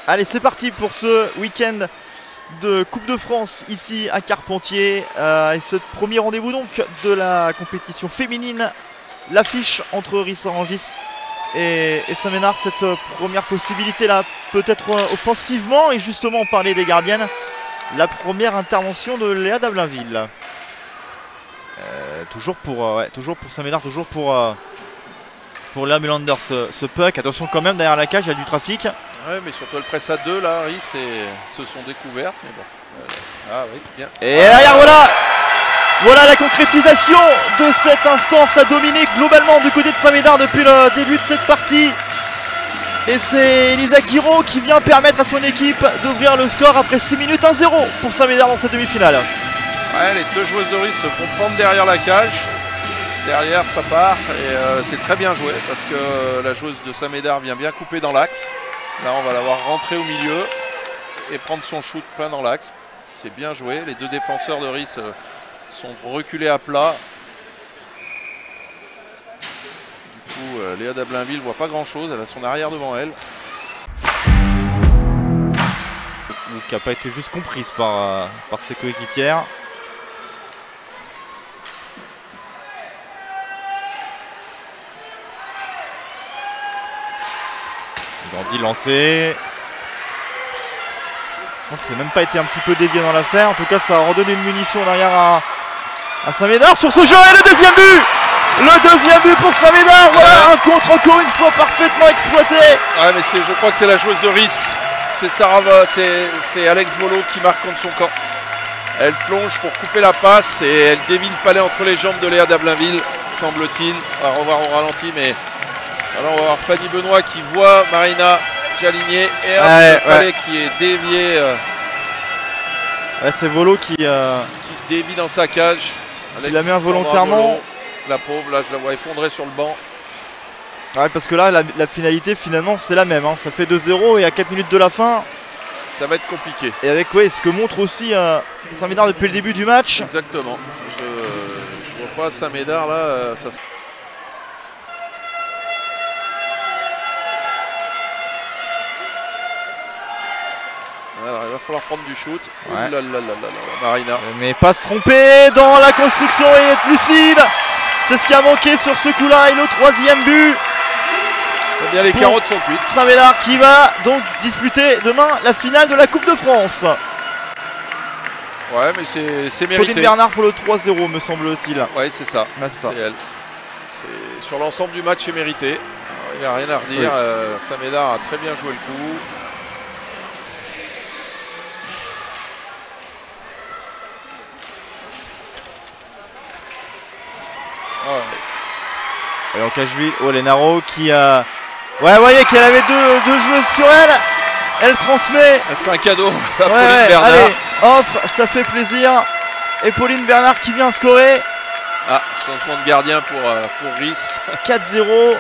Allez, c'est parti pour ce week-end de Coupe de France ici à Carpentier. Et ce premier rendez-vous donc de la compétition féminine. L'affiche entre Rissorangis et Saint-Ménard. Cette première possibilité là, peut-être offensivement. Et justement, on parlait des gardiennes. La première intervention de Léa Dablainville. Toujours pour Saint-Ménard, toujours pour Léa Mulander ce puck. Attention quand même, derrière la cage, il y a du trafic. Ouais, mais surtout elle presse à deux là, Riss se sont découvertes. Mais bon. Ah oui, bien. Et derrière, voilà la concrétisation de cet instant. Ça dominait globalement du côté de Saint-Médard depuis le début de cette partie. Et c'est Elisa Guiraud qui vient permettre à son équipe d'ouvrir le score après 6 minutes 1-0 pour Saint-Médard dans cette demi-finale. Ouais, les deux joueuses de Riss se font prendre derrière la cage. Derrière ça part et c'est très bien joué parce que la joueuse de Saint-Médard vient bien couper dans l'axe. Là on va la voir rentrer au milieu et prendre son shoot plein dans l'axe. C'est bien joué. Les deux défenseurs de Riss sont reculés à plat. Du coup Léa Dablainville voit pas grand chose. Elle a son arrière devant elle. Qui n'a pas été juste comprise par ses coéquipières. Dandy lancé. Donc c'est même pas été un petit peu dévié dans l'affaire. En tout cas, ça a redonné une munition derrière à Saint-Médard sur ce jeu. Et le deuxième but! Le deuxième but pour Saint-Médard. Voilà, un contre encore une fois parfaitement exploité. Ouais, mais je crois que c'est la joueuse de Riss. C'est Alex Volo qui marque contre son camp. Elle plonge pour couper la passe et elle dévie le palais entre les jambes de Léa Dablainville, semble-t-il. On va revoir au ralenti, mais alors on va voir Fanny Benoît qui voit Marina Jaligné et le palais qui est dévié. C'est Volo qui dévie dans sa cage. Il la met involontairement. La pauvre, là je la vois effondrer sur le banc. Ouais, parce que là la finalité finalement c'est la même, hein. Ça fait 2-0 et à 4 minutes de la fin ça va être compliqué. Et avec ce que montre aussi Saint-Médard depuis le début du match. Exactement. Je vois pas Saint-Médard là. Alors il va falloir prendre du shoot. Ouais. Marina. Mais pas se tromper dans la construction et être lucide. C'est ce qui a manqué sur ce coup-là. Et le troisième but. Bien, les carottes sont cuites. Saint-Médard qui va donc disputer demain la finale de la Coupe de France. Ouais, mais c'est mérité. Pauline Bernard pour le 3-0 me semble-t-il. Ouais, c'est ça. C'est elle. Sur l'ensemble du match, c'est mérité. Il n'y a rien à redire. Oui. Saint-Médard a très bien joué le coup. Et en Cacheville, Lenaro qui a... Ouais, vous voyez qu'elle avait deux joueuses sur elle. Elle transmet. Elle fait un cadeau à Pauline Bernard. Allez, offre, ça fait plaisir. Et Pauline Bernard qui vient scorer. Ah, changement de gardien pour Riss. 4-0.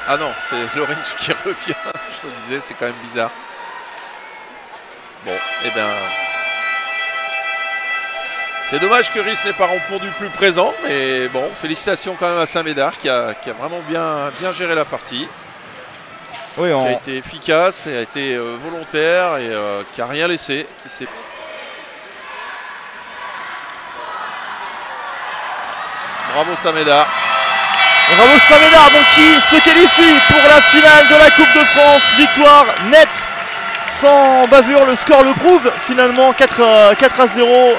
Ah non, c'est Lorenz qui revient. Je me disais, c'est quand même bizarre. Bon, et bien... C'est dommage que Riss n'ait pas répondu plus présent, mais bon, félicitations quand même à Saint-Médard qui a vraiment bien géré la partie. Oui, qui a été efficace, et a été volontaire et qui n'a rien laissé. Bravo Saint-Médard. Bravo Saint-Médard donc qui se qualifie pour la finale de la Coupe de France. Victoire nette, sans bavure, le score le prouve finalement, 4-0.